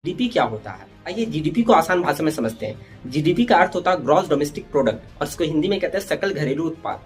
GDP क्या होता है? आइए जीडीपी को आसान भाषा में समझते हैं। जीडीपी का अर्थ होता है ग्रॉस डोमेस्टिक प्रोडक्ट और इसको हिंदी में कहते हैं सकल घरेलू उत्पाद।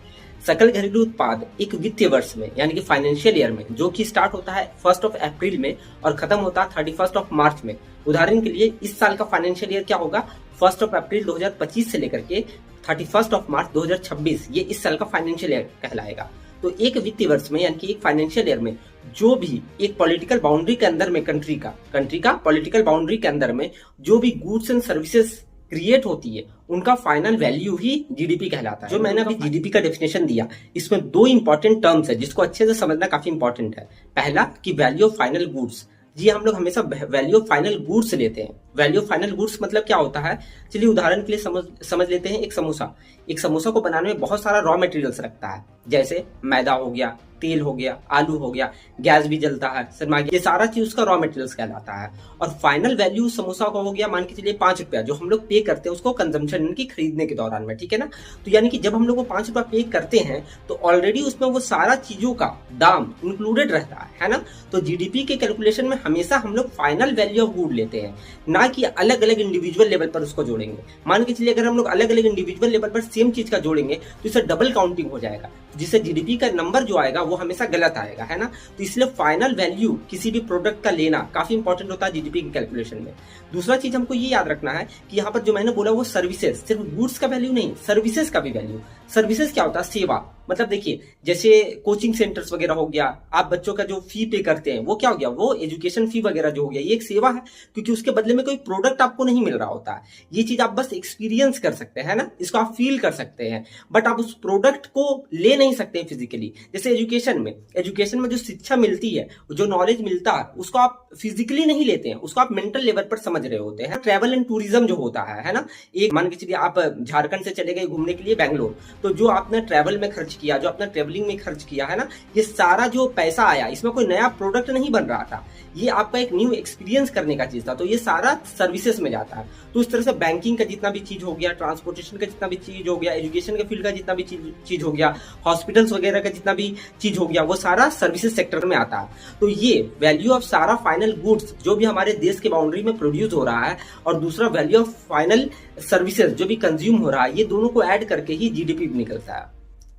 सकल घरेलू उत्पाद एक वित्तीय वर्ष में यानी कि फाइनेंशियल ईयर में, जो कि स्टार्ट होता है 1 अप्रैल में और खत्म होता है 31 मार्च में। उदाहरण के लिए इस साल का फाइनेंशियल ईयर क्या होगा? 1 अप्रैल 2025 से लेकर के 31 मार्च 2026, ये इस साल का फाइनेंशियल ईयर कहलाएगा। तो एक वित्तीय वर्ष में यानी कि एक फाइनेंशियल ईयर में जो भी एक पॉलिटिकल बाउंड्री के अंदर में कंट्री का पॉलिटिकल बाउंड्री के अंदर में जो भी गुड्स एंड सर्विसेज क्रिएट होती है, उनका फाइनल वैल्यू ही जीडीपी कहलाता है। जो मैंने अभी जीडीपी का डेफिनेशन दिया, इसमें दो इंपॉर्टेंट टर्म्स है जिसको अच्छे से समझना काफी इंपॉर्टेंट है। पहला कि वैल्यू ऑफ फाइनल गुड्स। जी हम लोग हमेशा वैल्यू ऑफ फाइनल गुड्स लेते हैं। वैल्यू ऑफ फाइनल गुड्स मतलब क्या होता है? चलिए उदाहरण के लिए समझ लेते हैं। एक समोसा को बनाने में बहुत सारा रॉ मटेरियल्स लगता है, जैसे मैदा हो गया, तेल हो गया, आलू हो गया, गैस भी जलता है, ये सारा चीज उसका रॉ मटेरियल्स कहलाता है। और फाइनल वैल्यू समोसा का हो गया मान के चलिए 5 रुपया, जो हम लोग पे करते हैं उसको कंजम्पशन की खरीदने के दौरान में, ठीक है ना। तो यानी कि जब हम लोग वो 5 रुपया पे करते हैं तो ऑलरेडी उसमें वो सारा चीजों का दाम इंक्लूडेड रहता है ना। तो जीडीपी के कैलकुलेशन में हमेशा हम लोग फाइनल वैल्यू ऑफ गुड लेते हैं, ना कि अलग अलग इंडिविजुअल लेवल पर उसको जोड़ेंगे। मान के चलिए अगर हम लोग अलग अलग इंडिविजुअल लेवल पर सेम चीज का जोड़ेंगे तो इससे डबल काउंटिंग हो जाएगा, जिससे जीडीपी का नंबर जो आएगा वो हमेशा गलत आएगा, है ना। तो इसलिए फाइनल वैल्यू किसी भी प्रोडक्ट का लेना काफी इंपॉर्टेंट होता है जीडीपी के कैलकुलेशन में। दूसरा चीज हमको ये याद रखना है कि यहाँ पर जो मैंने बोला वो सर्विसेज, सिर्फ गुड्स का वैल्यू नहीं, सर्विसेज का भी वैल्यू। सर्विसेज क्या होता है? सेवा। मतलब देखिए जैसे कोचिंग सेंटर्स वगैरह हो गया, आप बच्चों का जो फी पे करते हैं वो क्या हो गया? वो एजुकेशन फी वगैरह जो हो गया, ये एक सेवा है, क्योंकि उसके बदले में कोई प्रोडक्ट आपको नहीं मिल रहा होता है। ये चीज आप बस एक्सपीरियंस कर सकते हैं ना, इसको आप फील कर सकते हैं, बट आप उस प्रोडक्ट को ले नहीं सकते फिजिकली। जैसे एजुकेशन में जो शिक्षा मिलती है, जो नॉलेज मिलता है, उसको आप फिजिकली नहीं लेते हैं, उसको आप मेंटल लेवल पर समझ रहे होते हैं। ट्रैवल एंड टूरिज्म जो होता है ना, एक मान के चलिए आप झारखंड से चले गए घूमने के लिए बैंगलोर, तो जो आपने ट्रैवल में खर्च किया, जो आपने ट्रेवलिंग में खर्च किया है ना, ये सारा जो पैसा आया, इसमें कोई नया प्रोडक्ट नहीं बन रहा था, ये आपका एक न्यू एक्सपीरियंस करने का चीज था। तो ये सारा सर्विसेज में जाता है। तो इस तरह से बैंकिंग का जितना भी चीज हो गया, ट्रांसपोर्टेशन का जितना भी चीज हो गया, एजुकेशन के फील्ड का जितना भी चीज हो गया, हॉस्पिटल्स वगैरह का जितना भी चीज हो गया, वो सारा सर्विसेज सेक्टर में आता है। तो ये वैल्यू ऑफ सारा फाइनल गुड्स जो भी हमारे देश के बाउंड्री में प्रोड्यूस हो रहा है, और दूसरा वैल्यू ऑफ फाइनल सर्विसेज जो भी कंज्यूम हो रहा है, ये दोनों को ऐड करके ही जीडीपी निकलता है।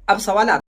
अब सवाल आता है